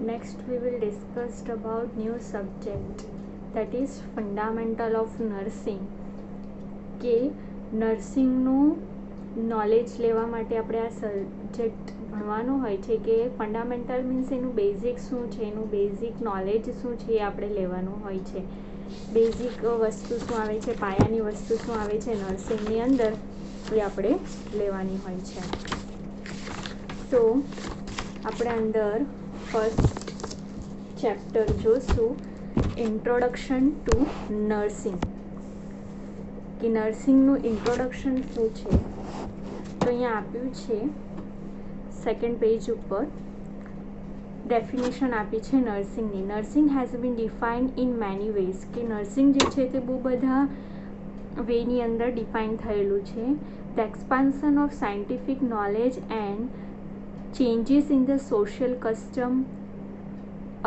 Next we will discuss about new subject, that is fundamental of nursing. કે નર્સિંગનું knowledge લેવા માટે આપણે આ સબ્જેક્ટ ભણવાનો હોય છે કે ફંડામેન્ટલ મીન્સ એનું બેઝિક શું છે, એનું બેઝિક નોલેજ શું છે એ આપણે લેવાનું હોય છે. બેઝિક વસ્તુ શું આવે છે, પાયાની વસ્તુ શું આવે છે નર્સિંગની અંદર એ આપણે લેવાની હોય છે. તો આપણે અંદર ફર્સ્ટ ચેપ્ટર જોશું, ઇન્ટ્રોડક્શન ટુ નર્સિંગ. કે નર્સિંગનું ઇન્ટ્રોડક્શન શું છે તો અહીંયા આપ્યું છે સેકન્ડ પેજ ઉપર ડેફિનેશન આપી છે નર્સિંગની. Nursing has been defined in many ways. કે નર્સિંગ જે છે તે બહુ બધા વેની અંદર ડિફાઇન થયેલું છે. The expansion of scientific knowledge and changes in the social custom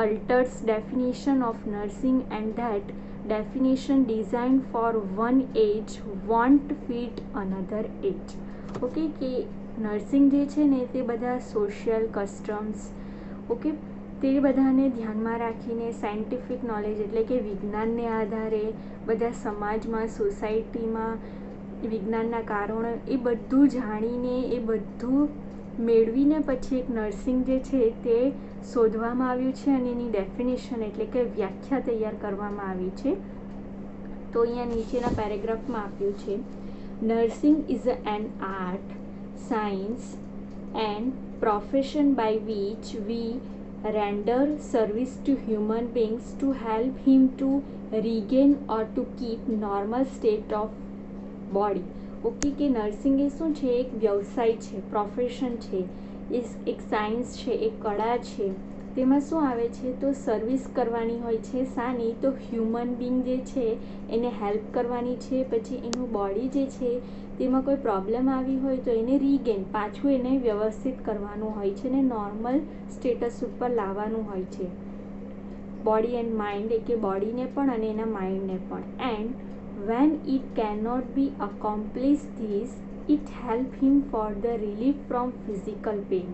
alters definition of nursing, and that definition designed for one age won't fit another age. Okay, કે નર્સિંગ જે છે ને તે બધા સોશિયલ કસ્ટમ્સ ઓકે તે બધાને ધ્યાનમાં રાખીને સાયન્ટિફિક નોલેજ એટલે કે વિજ્ઞાનને આધારે બધા સમાજમાં સોસાયટીમાં વિજ્ઞાનના કારણો એ બધું જાણીને એ બધું મેળવીને પછી એક નર્સિંગ જે છે તે શોધવામાં આવ્યું છે અને એની ડેફિનેશન એટલે કે વ્યાખ્યા તૈયાર કરવામાં આવી છે. તો અહીંયા નીચેના પેરેગ્રાફમાં આપ્યું છે, nursing is an art, science and profession by which we render service to human beings to help him to regain or to keep normal state of body. Okay, કે નર્સિંગ એ શું છે, એક વ્યવસાય છે, પ્રોફેશન છે, એક સાયન્સ છે, એક કળા છે. તેમાં શું આવે છે તો સર્વિસ કરવાની હોય છે. શાની તો હ્યુમન બિંગ જે છે એને હેલ્પ કરવાની છે. પછી એનું બોડી જે છે તેમાં કોઈ પ્રોબ્લેમ આવી હોય તો એને રીગેન પાછું એને વ્યવસ્થિત કરવાનું હોય છે ને નોર્મલ સ્ટેટસ ઉપર લાવવાનું હોય છે. બોડી એન્ડ માઇન્ડ કે બોડીને પણ અને એના માઇન્ડને પણ. And when it cannot be accomplished this, it help him for the relief from physical pain.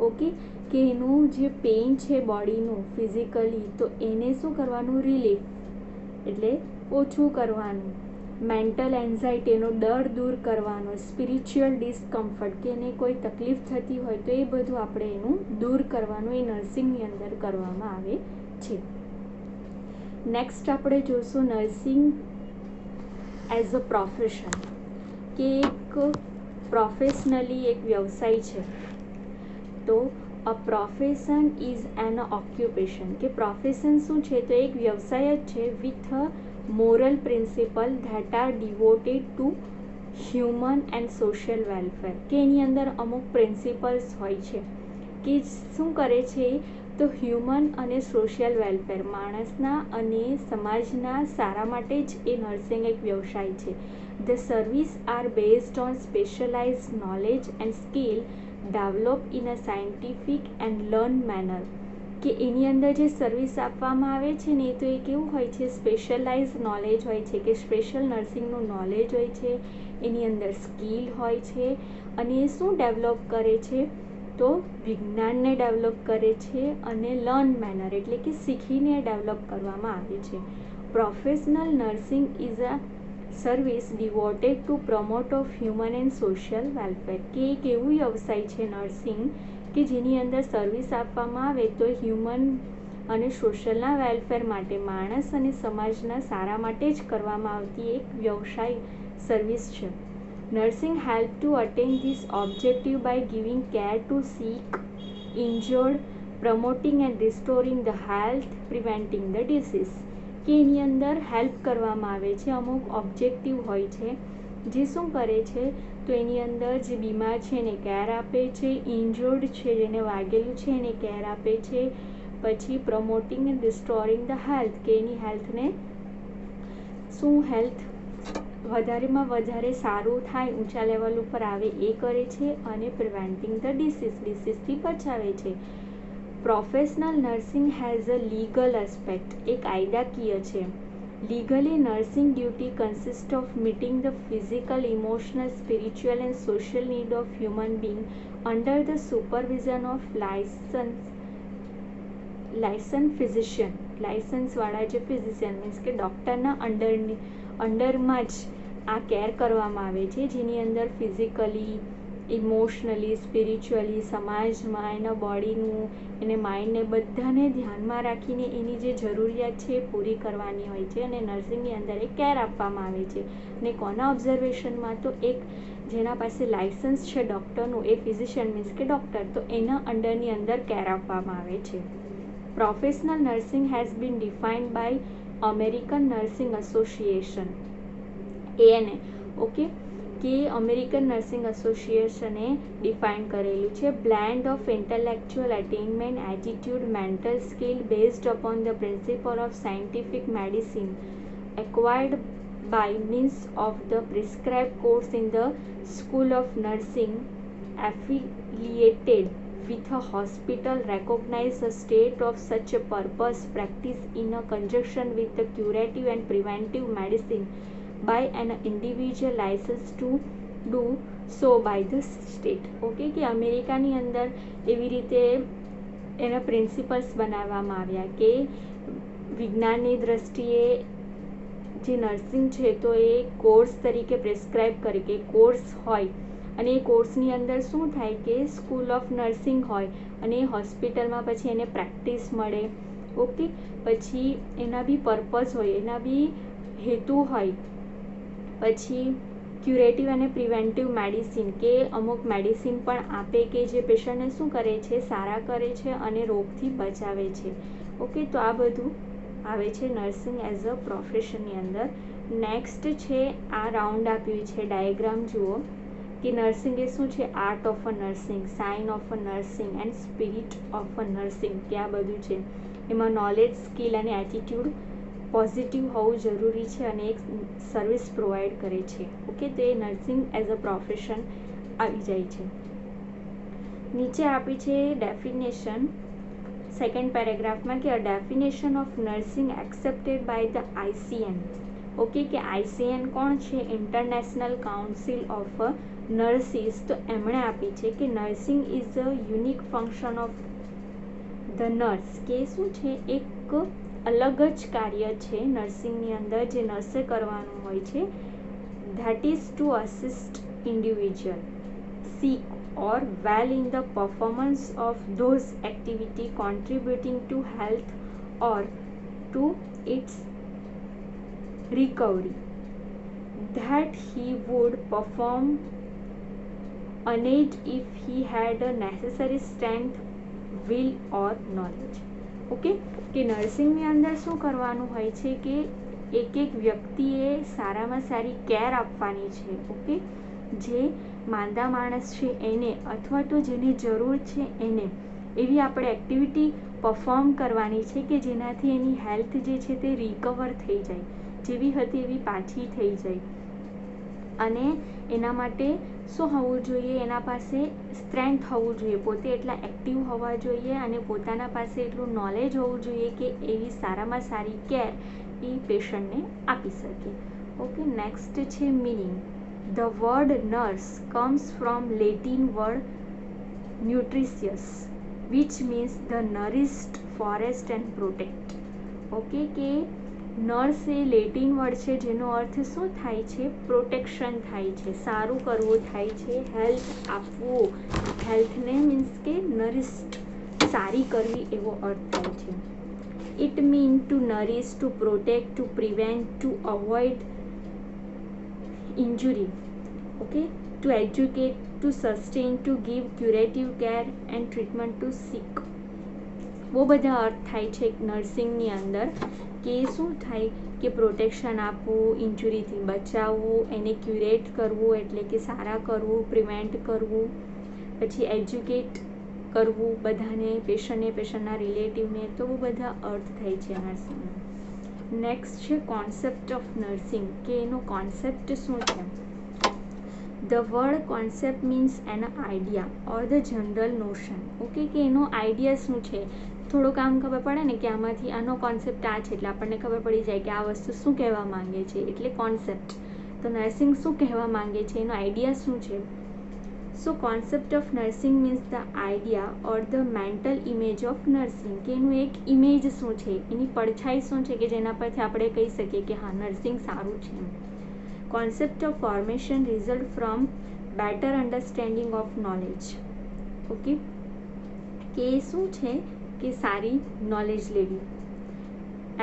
Okay, કે એનું જે પેઇન છે બોડીનું ફિઝિકલી તો એને શું કરવાનું, રિલીફ એટલે ઓછું કરવાનું. મેન્ટલ એન્ઝાઇટી એનો ડર દૂર કરવાનો. સ્પિરિચ્યુઅલ ડિસ્કમ્ફર્ટ કે એને કોઈ તકલીફ થતી હોય તો એ બધું આપણે એનું દૂર કરવાનું એ નર્સિંગની અંદર કરવામાં આવે છે. નેક્સ્ટ આપણે જોશું નર્સિંગ એઝ અ પ્રોફેશન. કે એક પ્રોફેશનલી એક વ્યવસાય છે. તો અ પ્રોફેશન ઇઝ એન ઓક્યુપેશન. કે પ્રોફેશન શું છે તો એક વ્યવસાય જ છે with a moral principal that are devoted two human and social welfare. કે એની અંદર અમુક પ્રિન્સિપલ્સ હોય છે કે શું કરે છે તો હ્યુમન અને સોશિયલ વેલફેર માણસના અને સમાજના સારા માટે જ એ નર્સિંગ એક વ્યવસાય છે. The service are based on specialized knowledge and skill develop in a scientific and learn manner. કે એની અંદર જે સર્વિસ આપવામાં આવે છે ને તો એ કેવું હોય છે, સ્પેશિયલાઇઝ નોલેજ હોય છે કે સ્પેશિયલ નર્સિંગનું નોલેજ હોય છે, એની અંદર સ્કિલ હોય છે અને એ શું ડેવલપ કરે છે તો વિજ્ઞાનને ડેવલપ કરે છે અને લર્ન મેનર એટલે કે શીખીને ડેવલપ કરવામાં આવે છે. Professional nursing is a service devoted two promote of human and social welfare. કે એક એવું વ્યવસાય છે નર્સિંગ કે જેની અંદર સર્વિસ આપવામાં આવે તો હ્યુમન અને સોશિયલના વેલફેર માટે માણસ અને સમાજના સારા માટે જ કરવામાં આવતી એક વ્યવસાય સર્વિસ છે. Nursing help to attain this objective by giving care to sick, injured, promoting and restoring the health, preventing the disease. કે એની અંદર હેલ્પ કરવામાં આવે છે. અમુક ઓબ્જેક્ટિવ હોય છે જે શું કરે છે તો એની અંદર જે બીમાર છે એને કેર આપે છે, ઇન્જર્ડ છે જેને વાગેલું છે એને કેર આપે છે, પછી promoting and restoring the health કે એની હેલ્થને શું હેલ્થ વધારેમાં વધારે સારું થાય, ઊંચા લેવલ ઉપર આવે એ કરે છે અને પ્રિવેન્ટિંગ ધ ડિસીઝથી બચાવે છે. Professional nursing has a legal aspect. એ કાયદાકીય છે. Legally nursing duty consist of meeting the physical, emotional, spiritual and social need of human being under the supervision of license license physician, લાયસન્સવાળા જે physician means કે ડૉક્ટરના અંડરમાં જ આ care કરવામાં આવે છે, જેની અંદર ફિઝિકલી, ઇમોશનલી, સ્પિરિચ્યુઅલી, સમાજમાં એના બોડીનું, એને માઇન્ડને બધાને ધ્યાનમાં રાખીને એની જે જરૂરિયાત છે એ પૂરી કરવાની હોય છે. અને નર્સિંગની અંદર એ કેર આપવામાં આવે છે. અને કોના ઓબ્ઝર્વેશનમાં? તો એક જેના પાસે લાયસન્સ છે ડૉક્ટરનું, એ ફિઝિશિયન મીન્સ કે ડૉક્ટર, તો એના અંડરની અંદર કેર આપવામાં આવે છે. Professional nursing has been defined by American nursing association, ANA. Okay, કે અમેરિકન નર્સિંગ એસોસિએશને ડિફાઇન કરેલું છે. Blend of intellectual attainment, attitude, mental skill based upon the principle of scientific medicine acquired by means of the prescribed course in the School of Nursing affiliated with a hospital recognized the state of such a purpose practice in a conjunction with the curative and preventive medicine by an individual licensed to do so by the state. Okay, કે અમેરિકાની અંદર એવી રીતે એના principles બનાવવામાં આવ્યા કે વિજ્ઞાનની દ્રષ્ટિએ જે નર્સિંગ છે તો એ કોર્સ તરીકે પ્રિસ્ક્રાઇબ કરે કે કોર્સ હોય, અને એ કોર્સની અંદર શું થાય કે સ્કૂલ ઓફ નર્સિંગ હોય અને એ હોસ્પિટલમાં પછી એને પ્રેક્ટિસ મળે. ઓકે, પછી એના બી પર્પઝ હોય, એના બી હેતુ હોય. પછી ક્યુરેટિવ અને પ્રિવેન્ટિવ મેડિસિન, કે અમુક મેડિસિન પણ આપે કે જે પેશન્ટને શું કરે છે, સારા કરે છે અને રોગથી બચાવે છે. ઓકે, તો આ બધું આવે છે નર્સિંગ એઝ અ પ્રોફેશનની અંદર. નેક્સ્ટ છે આ રાઉન્ડ આપ્યું છે, ડાયાગ્રામ જુઓ કે નર્સિંગ એ શું છે, art of a nursing, science of a nursing and spirit of a nursing, કે આ બધું છે. એમાં નોલેજ, સ્કિલ અને એટીટ્યુડ પોઝિટિવ હોવું જરૂરી છે અને એક સર્વિસ પ્રોવાઈડ કરે છે. ઓકે, તો એ નર્સિંગ એઝ અ પ્રોફેશન આવી જાય છે. નીચે આપી છે ડેફિનેશન સેકન્ડ પેરેગ્રાફમાં કે a definition of nursing accepted by the ICN. Okay, કે ICN કોણ છે? International council of nurses. તો એમણે આપી છે કે nursing is a unique function of the nurse, કે શું છે, એક અલગ જ કાર્ય છે નર્સિંગની અંદર જે નર્સે કરવાનું હોય છે. That is to assist individual sick or well in the performance of those activity contributing to health or to its recovery that he would perform unaided if he had a necessary strength, will or knowledge. Okay, કે નર્સિંગની અંદર શું કરવાનું હોય છે કે એક એક વ્યક્તિએ સારામાં સારી કેર આપવાની છે. ઓકે, જે માંદા માણસ છે એને અથવા તો જેને જરૂર છે એને એવી આપણે એક્ટિવિટી પરફોર્મ કરવાની છે કે જેનાથી એની હેલ્થ જે છે તે રિકવર થઈ જાય, જેવી હતી એવી પાછી થઈ જાય. અને એના માટે શું હોવું જોઈએ? એના પાસે સ્ટ્રેન્થ હોવું જોઈએ, પોતે એટલા એક્ટિવ હોવા જોઈએ અને પોતાના પાસે એટલું નોલેજ હોવું જોઈએ કે એવી સારામાં સારી કેર એ પેશન્ટને આપી શકે. ઓકે, નેક્સ્ટ છે meaning. The word nurse comes from Latin word nutritious, which means the nourished, forest and protect. Okay, કે નર્સ એ લેટિન વર્ડ છે જેનો અર્થ શું થાય છે? પ્રોટેક્શન થાય છે, સારું કરવું થાય છે, હેલ્થ આપવું, હેલ્થને મીન્સ કે નરિસ્ડ, સારી કરવી એવો અર્થ થાય છે. It mean to nourish, to protect, to prevent, to avoid injury. Okay, to educate, to sustain, to give curative care and treatment to sick. બહુ બધા અર્થ થાય છે નર્સિંગની અંદર કે શું થાય કે પ્રોટેક્શન આપવું, ઇન્જુરીથી બચાવવું, એને ક્યુરેટ કરવું એટલે કે સારા કરવું, પ્રિવેન્ટ કરવું, પછી એજ્યુકેટ કરવું બધાને, પેશન્ટને, પેશન્ટના રિલેટિવને. તો બહુ બધા અર્થ થાય છે નર્સિંગના. નેક્સ્ટ છે કોન્સેપ્ટ ઓફ નર્સિંગ, કે એનો કોન્સેપ્ટ શું છે? The word concept means an idea or the general notion. Okay, કે એનો આઈડિયા શું છે? થોડુંક આમ ખબર પડે ને કે આમાંથી આનો કોન્સેપ્ટ આ છે એટલે આપણને ખબર પડી જાય કે આ વસ્તુ શું કહેવા માંગે છે, એટલે કોન્સેપ્ટ. તો નર્સિંગ શું કહેવા માંગે છે, એનો આઈડિયા શું છે? So concept of nursing means the idea or the mental image of nursing, કે એનું એક ઇમેજ શું છે, એની પડછાઈ શું છે કે જેના પરથી આપણે કહી શકીએ કે હા નર્સિંગ સારું છે. Concept of formation result from better understanding of knowledge. Okay, કે શું છે કે સારી નોલેજ લેવી.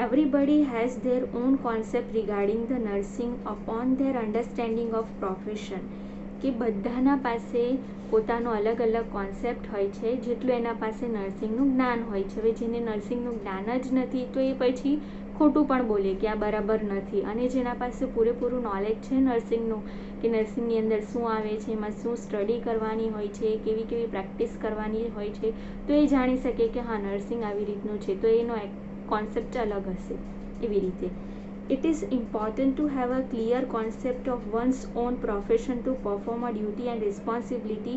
Everybody has their own concept regarding the nursing upon their understanding of profession. કે બધાના પાસે પોતાનો અલગ અલગ કોન્સેપ્ટ હોય છે જેટલું એના પાસે નર્સિંગનું જ્ઞાન હોય છે. હવે જેને નર્સિંગનું જ્ઞાન જ નથી તો એ પછી ખોટું પણ બોલે કે આ બરાબર નથી, અને જેના પાસે પૂરેપૂરું નોલેજ છે નર્સિંગનું કે નર્સિંગની અંદર શું આવે છે, એમાં શું સ્ટડી કરવાની હોય છે, કેવી કેવી પ્રેક્ટિસ કરવાની હોય છે, તો એ જાણી શકે કે હા નર્સિંગ આવી રીતનું છે, તો એનો કોન્સેપ્ટ અલગ હશે. એવી રીતે it is important to have a clear concept of one's own profession to perform a duty and responsibility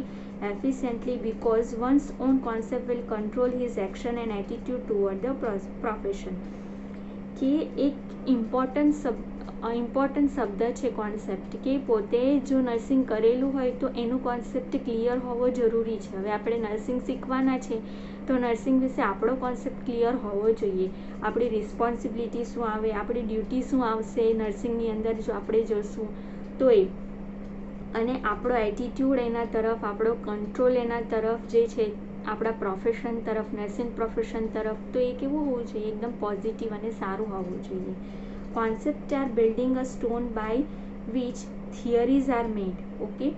efficiently, because one's own concept will control his action and attitude toward the profession. કે એક important શબ્દ છે concept, કે પોતે જો nursing કરેલું હોય તો એનું કોન્સેપ્ટ ક્લિયર હોવો જરૂરી છે. હવે આપણે નર્સિંગ શીખવાના છે તો નર્સિંગ વિશે આપણો કોન્સેપ્ટ ક્લિયર હોવો જોઈએ. આપણી રિસ્પોન્સિબિલિટી શું આવે, આપણી ડ્યુટી શું આવશે નર્સિંગની અંદર જો આપણે જોશું તો એ, અને આપણો એટીટ્યૂડ એના તરફ, આપણો કંટ્રોલ એના તરફ જે છે આપણા પ્રોફેશન તરફ, નર્સિંગ પ્રોફેશન તરફ, તો એ કેવું હોવું જોઈએ, એકદમ પોઝિટિવ અને સારું હોવું જોઈએ. Concept are building a stone by which theories are made. Okay,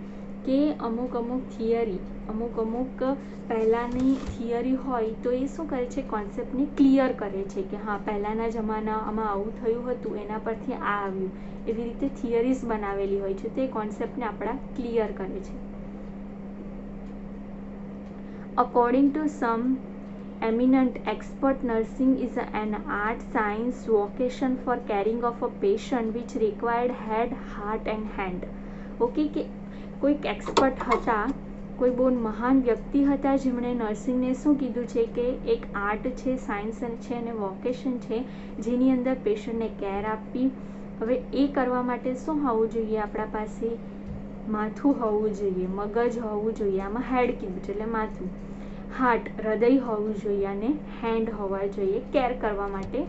કે અમુક થિયરી, અમુક પહેલાંની થિયરી હોય તો એ શું કરે છે, કોન્સેપ્ટને ક્લિયર કરે છે કે હા પહેલાંના જમાનામાં આવું થયું હતું, એના પરથી આ આવ્યું. એવી રીતે થિયરીઝ બનાવેલી હોય છે તો એ કોન્સેપ્ટને આપણા ક્લિયર કરે છે. According to some eminent expert, nursing is an art, science, vocation for caring of a patient which required head, heart and hand. Okay, કે કોઈક એક્સપર્ટ હતા, કોઈ બહુ મહાન વ્યક્તિ હતા જેમણે નર્સિંગને શું કીધું છે કે એક આર્ટ છે, સાયન્સ છે અને વોકેશન છે જેની અંદર પેશન્ટને કેર આપવી. હવે એ કરવા માટે શું હોવું જોઈએ, આપણા પાસે માથું હોવું જોઈએ, મગજ હોવું જોઈએ, આમાં હેડ કીધું છે એટલે માથું, હાર્ટ હૃદય હોવું જોઈએ અને હેન્ડ હોવા જોઈએ કેર કરવા માટે,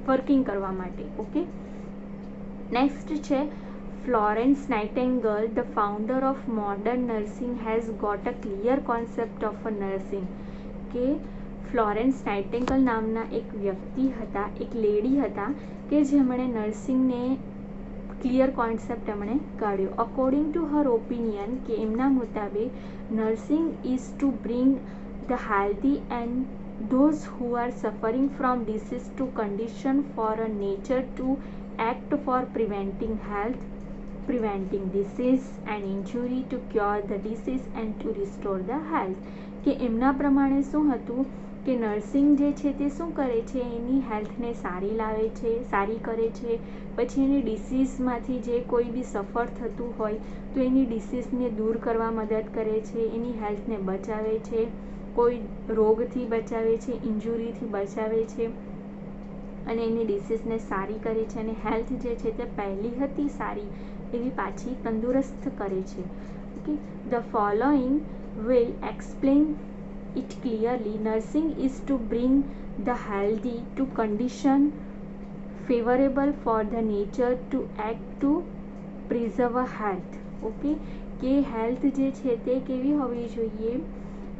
વર્કિંગ કરવા માટે. ઓકે, નેક્સ્ટ છે Florence Nightingale, the founder of modern nursing has got a clear concept of a nursing. કે ફ્લોરેન્સ નાઇટિંગેલ નામના એક વ્યક્તિ હતા, એક લેડી હતા કે જેમણે નર્સિંગને ક્લિયર કોન્સેપ્ટ એમણે કાઢ્યો. અકોર્ડિંગ ટુ હર ઓપિનિયન, કે એમના મુતાબિક nursing is to bring the healthy and those who are suffering from disease to condition for a nature to act for preventing health, preventing disease and injury, to cure the disease and to restore the health. કે એમના પ્રમાણે શું હતું કે nursing જે છે તે શું કરે છે, એની હેલ્થને સારી લાવે છે, સારી કરે છે, પછી એની ડિસીઝમાંથી જે કોઈ બી સફર થતું હોય તો એની ડિસીઝને દૂર કરવા મદદ કરે છે, એની હેલ્થને બચાવે છે, કોઈ રોગથી બચાવે છે, ઇન્જુરીથી બચાવે છે અને એની ડિસીઝને સારી કરે છે, અને હેલ્થ જે છે તે પહેલી હતી સારી એવી પાછી તંદુરસ્ત કરે છે. Okay, the following will explain it clearly. Nursing is to bring the healthy to condition favorable for the nature to act to preserve health. Okay, કે હેલ્થ જે છે તે કેવી હોવી જોઈએ,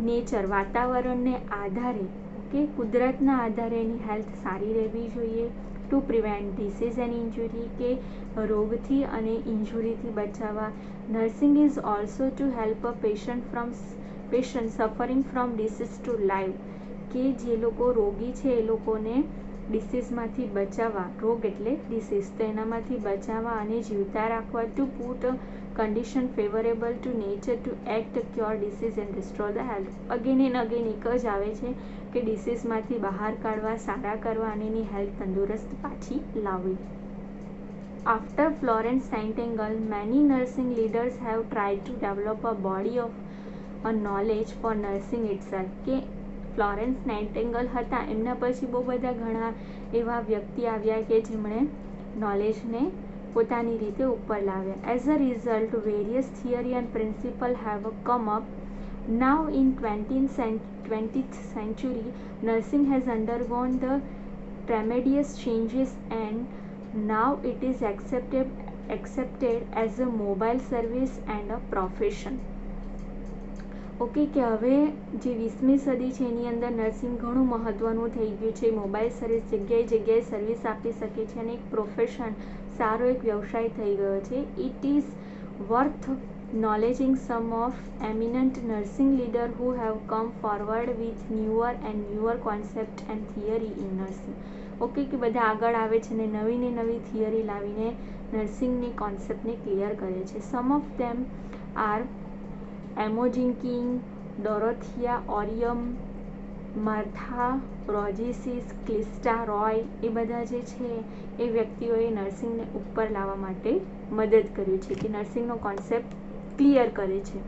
નેચર વાતાવરણને આધારે, ઓકે કુદરતના આધારે એની હેલ્થ સારી રહેવી જોઈએ. ટુ પ્રિવેન્ટ ડિસીઝ એન્ડ ઇન્જુરી, કે રોગથી અને ઇન્જુરીથી બચાવવા. Nursing is also to help a patient suffering from disease to live, કે જે લોકો રોગી છે એ લોકોને ડિસીઝમાંથી બચાવવા, રોગ એટલે ડિસીઝ, તો એનામાંથી બચાવવા અને જીવતા રાખવા. Two put condition favourable two nature two act cure disease and restore the health. Again and again એક જ આવે છે કે ડિસીઝમાંથી બહાર કાઢવા, સારા કરવા અને એની હેલ્થ તંદુરસ્ત પાછી લાવવી. After Florence Nightingale, many nursing leaders have tried to develop a body of a knowledge for nursing itself. કે ફ્લોરેન્સ નાઇટિંગેલ હતા, એમના પછી બહુ બધા ઘણા એવા વ્યક્તિ આવ્યા કે જેમણે નોલેજને પોતાની રીતે ઉપર લાવ્યા. As a result various theory and principle have come up. Now in 20th century, nursing has undergone the tremendous changes and now it is accepted as a mobile service and a profession. Okay, કે હવે જે 20મી સદી છે એની અંદર nursing ઘણું મહત્ત્વનું થઈ ગયું છે. મોબાઈલ સર્વિસ જગ્યાએ સર્વિસ આપી શકે છે અને એક પ્રોફેશન, સારો એક વ્યવસાય થઈ ગયો છે. It is worth knowledging some of eminent nursing leaders who have come forward with newer concept and theory in nursing. Okay, કે બધા આગળ આવે છે ને નવી થિયરી લાવીને નર્સિંગની કોન્સેપ્ટને ક્લિયર કરે છે. Some of them are Imogene King, Dorothea Orem, Martha Rogers, Callista Roy, એ બધા જે છે એ વ્યક્તિઓએ નર્સિંગને ઉપર લાવવા માટે મદદ કરી છે, કે નર્સિંગનો કોન્સેપ્ટ ક્લિયર કરે છે.